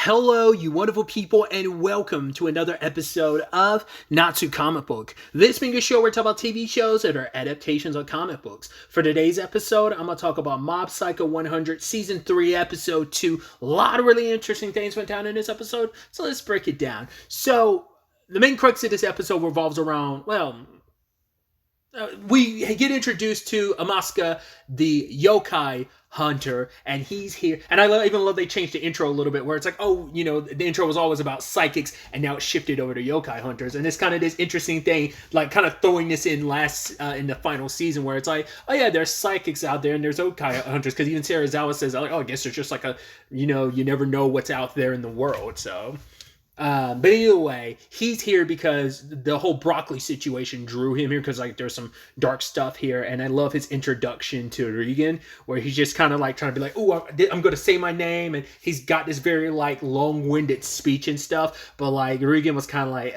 Hello, you wonderful people, and welcome to another episode of Natsu Comic Book. This being a show where we talk about TV shows that are adaptations of comic books. For today's episode, I'm going to talk about Mob Psycho 100, Season 3, Episode 2. A lot of really interesting things went down in this episode, so let's break it down. So, the main crux of this episode revolves around, we get introduced to Amakusa, the Yokai hunter, and he's here. And I even love they changed the intro a little bit, where it's like, oh, you know, the intro was always about psychics, and now it's shifted over to Yokai hunters. And it's kind of this interesting thing, like kind of throwing this in in the final season, where it's like, oh yeah, there's psychics out there, and there's Yokai hunters, because even Serizawa says, like, oh, I guess there's just like you never know what's out there in the world, so... But either way, he's here because the whole broccoli situation drew him here, because like there's some dark stuff here, and I love his introduction to Regan, where he's just kind of like trying to be like, oh, I'm going to say my name, and he's got this very like long-winded speech and stuff, but like Regan was kind of like,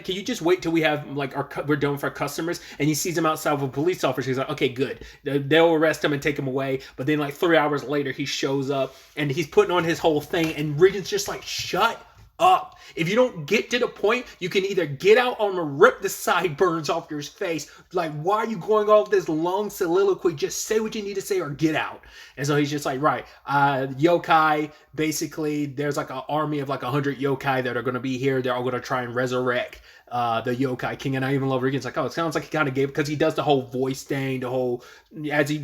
can you just wait till we have like we're done with our customers? And he sees him outside with a police officer. He's like, okay, good. They'll arrest him and take him away. But then like 3 hours later, he shows up and he's putting on his whole thing, and Regan's just like, shut up. If you don't get to the point, you can either get out or rip the sideburns off your face. Like, why are you going off this long soliloquy? Just say what you need to say or get out. And so he's just like, right, yokai, basically, there's like an army of like 100 yokai that are going to be here. They're all going to try and resurrect the Yokai King. And I even love Regan's like, oh, it sounds like he kind of gave, because he does the whole voice thing, the whole, as he,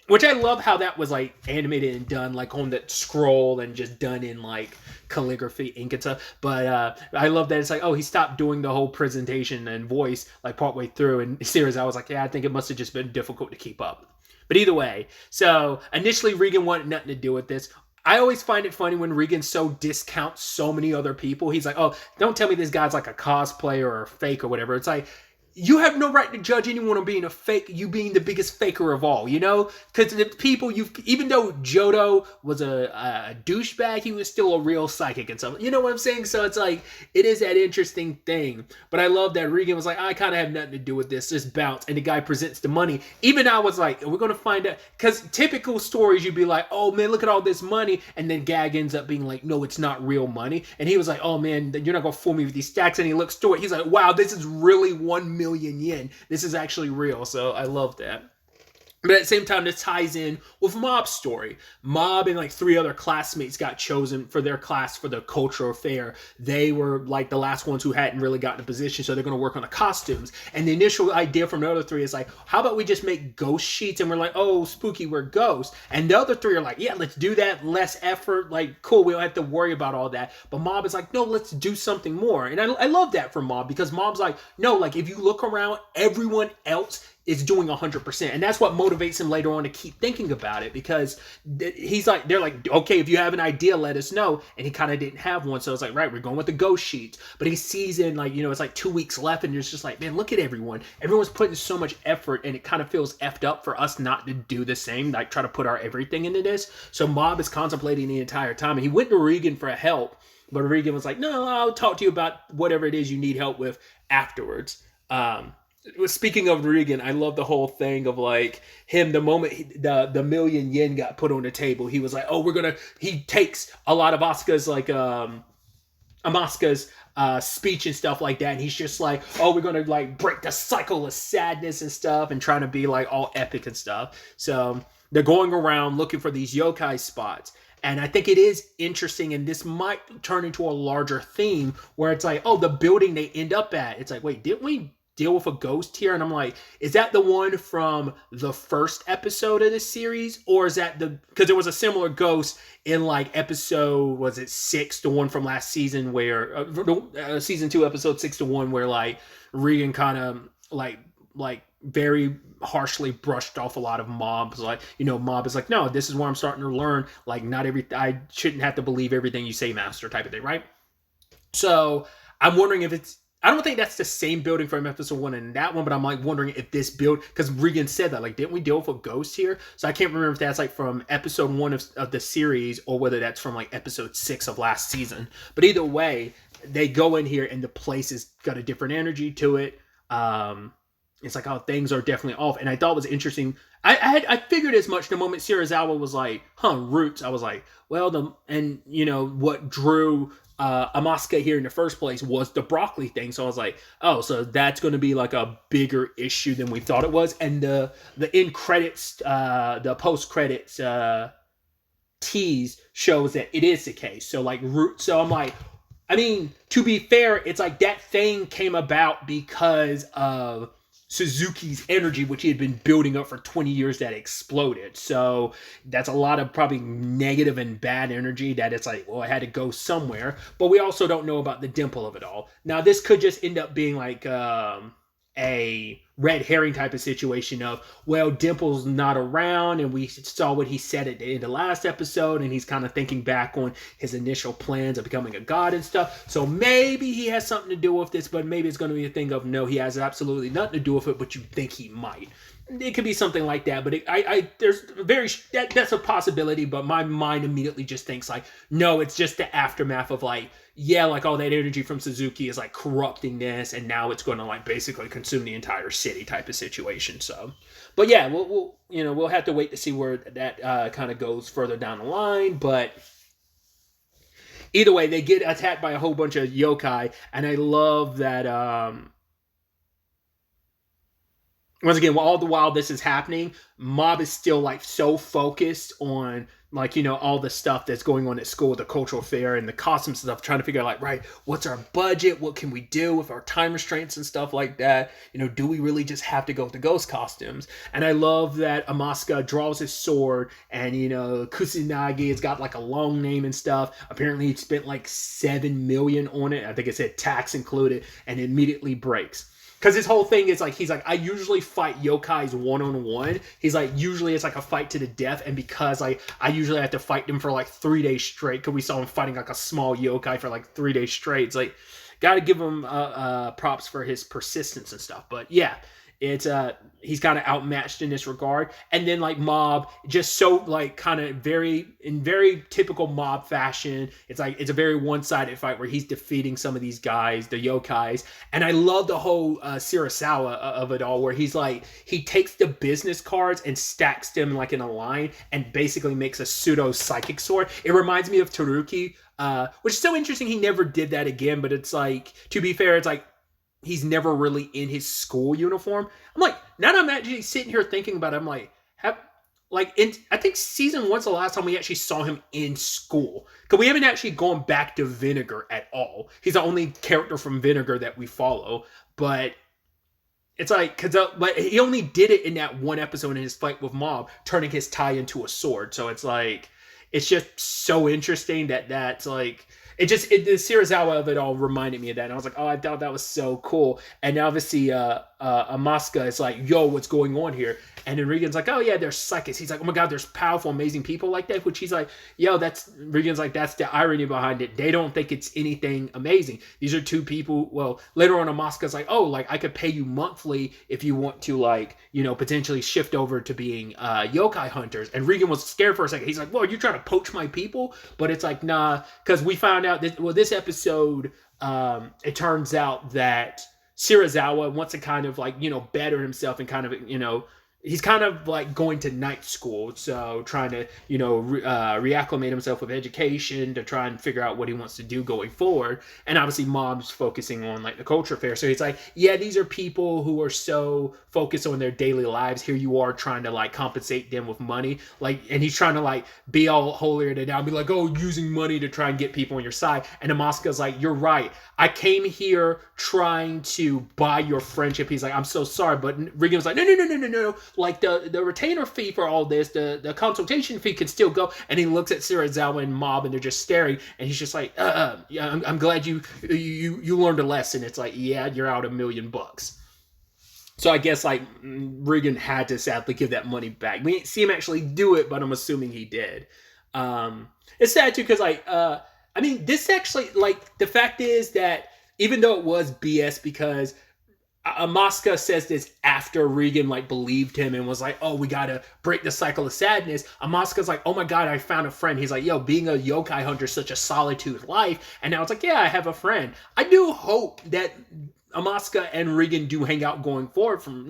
which I love how that was like animated and done like on that scroll and just done in like calligraphy ink and stuff. But I love that it's like, oh, he stopped doing the whole presentation and voice like partway through. And series, I was like, yeah, I think it must have just been difficult to keep up. But either way, so initially Regan wanted nothing to do with this. I always find it funny when Regan so discounts so many other people. He's like, oh, don't tell me this guy's like a cosplayer or a fake or whatever. It's like, you have no right to judge anyone on being a fake, you being the biggest faker of all, you know? Because the people even though Jodo was a douchebag, he was still a real psychic and stuff. You know what I'm saying? So it's like, it is that interesting thing. But I love that Regan was like, I kind of have nothing to do with this, just bounce. And the guy presents the money. Even I was like, we're going to find out. Because typical stories, you'd be like, oh man, look at all this money. And then Gag ends up being like, no, it's not real money. And he was like, oh man, you're not going to fool me with these stacks. And he looks through it. He's like, wow, this is really 1 million yen. This is actually real. So I love that. But at the same time, this ties in with Mob's story. Mob and like 3 other classmates got chosen for their class for the cultural fair. They were like the last ones who hadn't really gotten a position, so they're going to work on the costumes. And the initial idea from the other 3 is like, how about we just make ghost sheets? And we're like, oh, spooky, we're ghosts. And the other 3 are like, yeah, let's do that. Less effort. Like, cool, we don't have to worry about all that. But Mob is like, no, let's do something more. And I love that from Mob, because Mob's like, no, like if you look around, everyone else is doing 100%. And that's what motivates him later on to keep thinking about it, because he's like, they're like, okay, if you have an idea, let us know. And he kind of didn't have one. So it's like, right, we're going with the ghost sheets. But he sees in like, it's like 2 weeks left, and it's just like, man, look at everyone. Everyone's putting so much effort, and it kind of feels effed up for us not to do the same, like try to put our everything into this. So Mob is contemplating the entire time. And he went to Regan for help, but Regan was like, no, I'll talk to you about whatever it is you need help with afterwards. Speaking of Regan, I love the whole thing of like him, the moment the million yen got put on the table, he was like, oh, he takes a lot of Asuka's like, Amakusa's speech and stuff like that, and he's just like, oh, we're gonna like break the cycle of sadness and stuff, and trying to be like all epic and stuff. So they're going around looking for these yokai spots. And I think it is interesting, and this might turn into a larger theme where it's like, oh, the building they end up at, it's like, wait, didn't we deal with a ghost here? And I'm like, is that the one from the first episode of this series? Or is that because there was a similar ghost in like episode, was it 6, the one from last season where, season 2, episode 6 to 1, where like Regan kind of like very harshly brushed off a lot of Mobs. Like, Mob is like, no, this is where I'm starting to learn, like, I shouldn't have to believe everything you say, master, type of thing, right? So I'm wondering if I don't think that's the same building from episode 1 and that one, but I'm like wondering if this because Regan said that, like, didn't we deal with a ghost here? So I can't remember if that's like from episode 1 of the series, or whether that's from like episode 6 of last season. But either way, they go in here and the place has got a different energy to it. it's like, oh, things are definitely off. And I thought it was interesting. I figured as much the moment Serizawa was like, roots. I was like, well, what drew Amaska here in the first place was the broccoli thing. So I was like, oh, so that's going to be like a bigger issue than we thought it was. And the end credits, the post credits tease shows that it is the case. So like root. So I'm like, I mean, to be fair, it's like that thing came about because of Suzuki's energy, which he had been building up for 20 years, that exploded. So that's a lot of probably negative and bad energy that it's like, well, it had to go somewhere. But we also don't know about the dimple of it all. Now, this could just end up being like a red herring type of situation of, well, Dimple's not around, and we saw what he said at the end of last episode, and he's kind of thinking back on his initial plans of becoming a god and stuff. So maybe he has something to do with this, but maybe it's going to be a thing of, no, he has absolutely nothing to do with it, but you think he might. It could be something like that, but that's a possibility. But my mind immediately just thinks like, no, it's just the aftermath of like, yeah, like all that energy from Suzuki is like corrupting this, and now it's going to like basically consume the entire city type of situation. So, but yeah, we'll have to wait to see where that kind of goes further down the line. But either way, they get attacked by a whole bunch of yokai, and I love that. Once again, all the while this is happening, Mob is still like so focused on like, all the stuff that's going on at school, the cultural fair and the costume stuff, trying to figure out like, right, what's our budget? What can we do with our time restraints and stuff like that? Do we really just have to go with the ghost costumes? And I love that Amaska draws his sword, and, Kusanagi has got like a long name and stuff. Apparently he spent like 7 million on it. I think it said tax included, and it immediately breaks. Because his whole thing is like, he's like, I usually fight yokais one-on-one. He's like, usually it's like a fight to the death. And because I usually have to fight them for like 3 days straight, because we saw him fighting like a small yokai for like 3 days straight. It's like, got to give him props for his persistence and stuff. But yeah, it's he's kind of outmatched in this regard. And then like Mob, just so like kind of very typical Mob fashion, it's like it's a very one-sided fight where he's defeating some of these guys, the yokais. And I love the whole Serizawa of it all, where he's like, he takes the business cards and stacks them like in a line and basically makes a pseudo psychic sword. It reminds me of Taruki, which is so interesting. He never did that again, but it's like, to be fair, it's like he's never really in his school uniform. I'm like, now that I'm actually sitting here thinking about it, I'm like, I think season 1's the last time we actually saw him in school, because we haven't actually gone back to Vinegar at all. He's the only character from Vinegar that we follow, but it's like, but he only did it in that one episode in his fight with Mob, turning his tie into a sword. So it's like, it's just so interesting that's like, the Serizawa of it all reminded me of that. And I was like, oh, I thought that was so cool. And obviously, Amaska is like, yo, what's going on here? And then Regan's like, oh yeah, there's psychics. He's like, oh my god, there's powerful, amazing people like that. Which he's like, yo, Regan's like, that's the irony behind it. They don't think it's anything amazing. These are two people. Well, later on, Amaska's like, oh, like I could pay you monthly if you want to, like, potentially shift over to being yokai hunters. And Regan was scared for a second. He's like, well, are you trying to poach my people? But it's like, nah, because we found out that, well, this episode, it turns out that Serizawa wants to kind of like, better himself and kind of, he's kind of like going to night school, so trying to, reacclimate himself with education to try and figure out what he wants to do going forward. And obviously Mob's focusing on like the culture fair. So he's like, yeah, these are people who are so focused on their daily lives. Here you are trying to like compensate them with money. Like, and he's trying to like be all holier than thou, be like, oh, using money to try and get people on your side. And Amaska's like, you're right. I came here trying to buy your friendship. He's like, I'm so sorry. But Regan's like, no. Like the retainer fee for all this, the consultation fee can still go. And he looks at Serizawa and Mob, and they're just staring. And he's just like, yeah, I'm glad you learned a lesson. It's like, yeah, you're out $1 million. So I guess like Regan had to sadly give that money back. We didn't see him actually do it, but I'm assuming he did. It's sad too, because like, I mean, this actually, like, the fact is that even though it was BS, because Amaska says this after Regan like believed him and was like, oh, we gotta break the cycle of sadness. Amaska's like, oh my god, I found a friend. He's like, yo, being a yokai hunter is such a solitude life. And now it's like, yeah, I have a friend. I do hope that Amaska and Regan do hang out going forward from,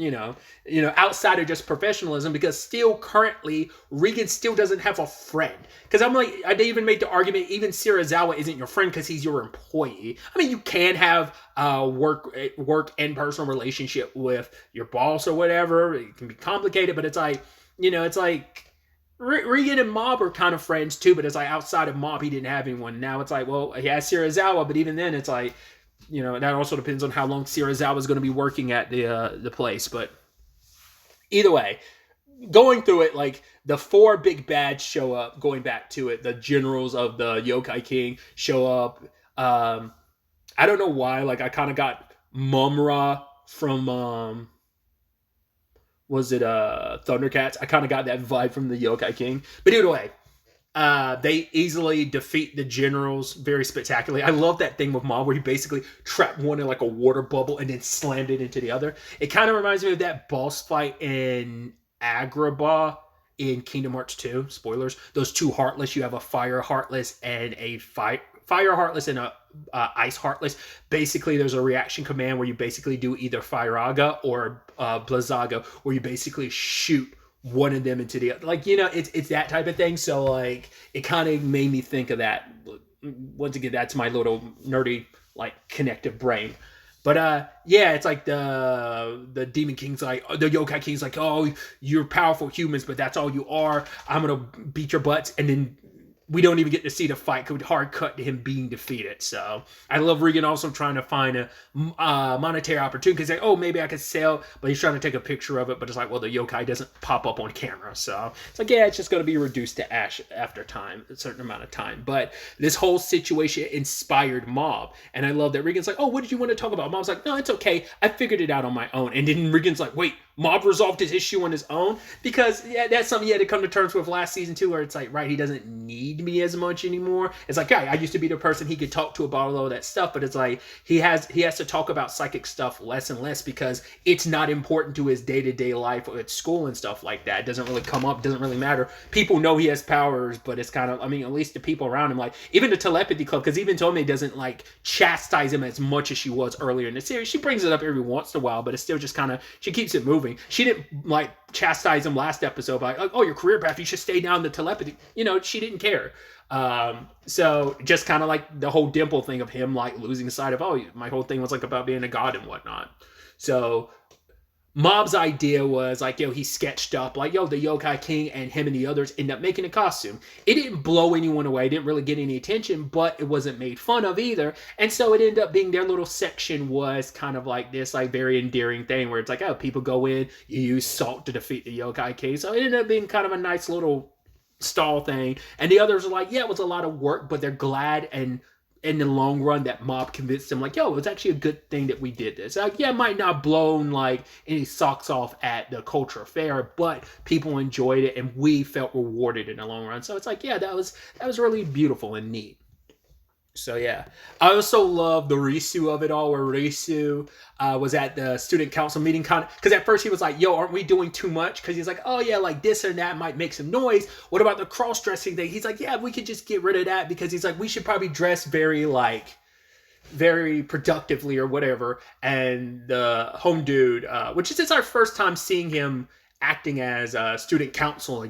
outside of just professionalism, because still currently Regan still doesn't have a friend. Because I'm like, I even made the argument, even Serizawa isn't your friend because he's your employee. I mean, you can have work and personal relationship with your boss or whatever. It can be complicated, but it's like, Regan and Mob are kind of friends too, but it's like outside of Mob, he didn't have anyone. Now it's like, well, he has Serizawa, but even then it's like, that also depends on how long Serizawa is going to be working at the place. But either way, going through it, like the 4 big bads show up. Going back to it, the generals of the Yokai King show up. I don't know why. Like I kind of got Mumra from was it Thundercats? I kind of got that vibe from the Yokai King. But either way, they easily defeat the generals very spectacularly. I love that thing with Mob where he basically trapped one in like a water bubble and then slammed it into the other. It kind of reminds me of that boss fight in Agrabah in Kingdom Hearts 2. Spoilers. Those 2 Heartless. You have a Fire Heartless and a Fire Heartless and a Ice Heartless. Basically, there's a reaction command where you basically do either Firaga or Blazaga, where you basically shoot one of them into the other. Like, it's that type of thing. So, like, it kind of made me think of that. Once again, that's my little nerdy, like, connective brain. But, yeah, it's like the Demon King's like, the Yokai King's like, oh, you're powerful humans, but that's all you are. I'm going to beat your butts. And then we don't even get to see the fight. Could hard cut to him being defeated. So I love Regan also trying to find a monetary opportunity, because like, oh, maybe I could sell, but he's trying to take a picture of it, but it's like, well, the yokai doesn't pop up on camera. So it's like, yeah, it's just going to be reduced to ash after a certain amount of time. But this whole situation inspired Mob, and I love that Regan's like, oh, what did you want to talk about? Mob's like, no, it's okay, I figured it out on my own. And then Regan's like, wait, Mob resolved his issue on his own? Because yeah, that's something he had to come to terms with last season too, where it's like, right, he doesn't need me as much anymore. It's like, yeah, I used to be the person he could talk to about all of that stuff, but it's like he has to talk about psychic stuff less and less because it's not important to his day-to-day life or at school and stuff like that. It doesn't really come up, doesn't really matter. People know he has powers, but it's kind of, I mean, at least the people around him, like even the telepathy club, because even Tomei doesn't like chastise him as much as she was earlier in the series. She brings it up every once in a while, but it's still just kind of, she keeps it moving. She didn't like chastise him last episode by like, oh, your career path, you should stay down the telepathy. She didn't care. So just kind of like the whole Dimple thing of him like losing sight of, oh, my whole thing was like about being a god and whatnot. So Mob's idea was like, he sketched up like, the Yokai King and him and the others end up making a costume. It didn't blow anyone away. It didn't really get any attention, but it wasn't made fun of either. And so it ended up being their little section was kind of like this like very endearing thing where it's like, oh, people go in, you use salt to defeat the Yokai King. So it ended up being kind of a nice little stall thing. And the others are like, yeah, it was a lot of work, but they're glad, and in the long run that Mob convinced them like, it was actually a good thing that we did this. Like, yeah, it might not blown like any socks off at the culture fair, but people enjoyed it and we felt rewarded in the long run. So it's like, yeah, that was really beautiful and neat. So yeah, I also love the Risu of it all, where Risu was at the student council meeting, because at first he was like, aren't we doing too much? Because he's like, oh yeah, like this or that might make some noise. What about the cross-dressing thing? He's like, yeah, we could just get rid of that, because he's like, we should probably dress very productively or whatever. And the home dude, which is our first time seeing him acting as student council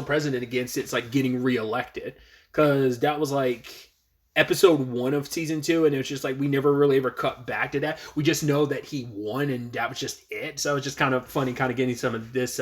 president again since like getting reelected, because that was like episode 1 of season 2, and it was just like we never really ever cut back to that. We just know that he won and that was just it. So it's just kind of funny kind of getting some of this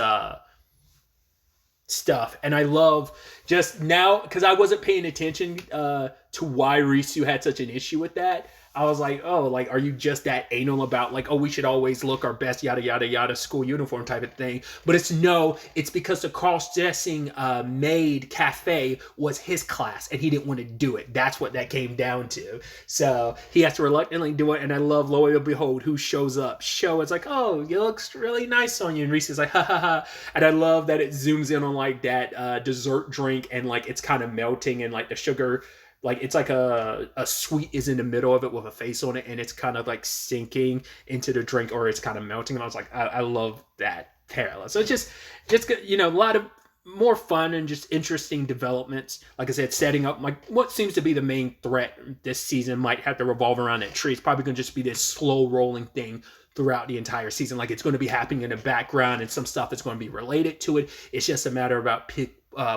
stuff. And I love just now, because I wasn't paying attention to why Risu had such an issue with that. I was like, oh, like, are you just that anal about like, oh, we should always look our best, yada, yada, yada, school uniform type of thing. But it's because the cross-dressing maid cafe was his class and he didn't want to do it. That's what that came down to. So he has to reluctantly do it. And I love Lo and Behold, who shows up. It's like, oh, it looks really nice on you. And Reese is like, ha, ha, ha. And I love that it zooms in on like that dessert drink and like it's kind of melting and like the sugar, like it's like a sweet is in the middle of it with a face on it, and it's kind of like sinking into the drink, or it's kind of melting. And I was like, I love that parallel. So it's just a lot of more fun and just interesting developments. Like I said, setting up like what seems to be the main threat this season might have to revolve around that tree. It's probably going to just be this slow rolling thing throughout the entire season. Like it's going to be happening in the background and some stuff is going to be related to it. It's just a matter about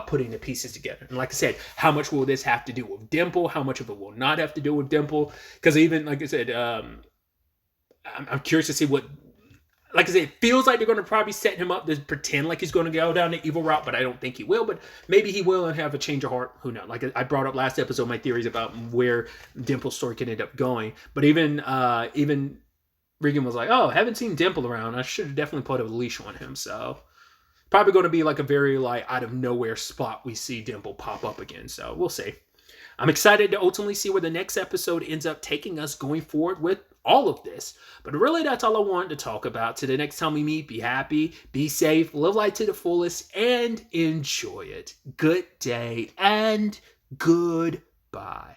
putting the pieces together. And like I said, how much will this have to do with Dimple? How much of it will not have to do with Dimple? Because even, like I said, I'm curious to see what, like I said, it feels like they're going to probably set him up to pretend like he's going to go down the evil route, but I don't think he will. But maybe he will and have a change of heart. Who knows? Like I brought up last episode, my theories about where Dimple's story can end up going. But even Regan was like, "Oh, haven't seen Dimple around. I should have definitely put a leash on him." So probably going to be like a very like out of nowhere spot we see Dimple pop up again. So we'll see. I'm excited to ultimately see where the next episode ends up taking us going forward with all of this. But really, that's all I wanted to talk about. Till the next time we meet, be happy, be safe, live life to the fullest, and enjoy it. Good day and goodbye.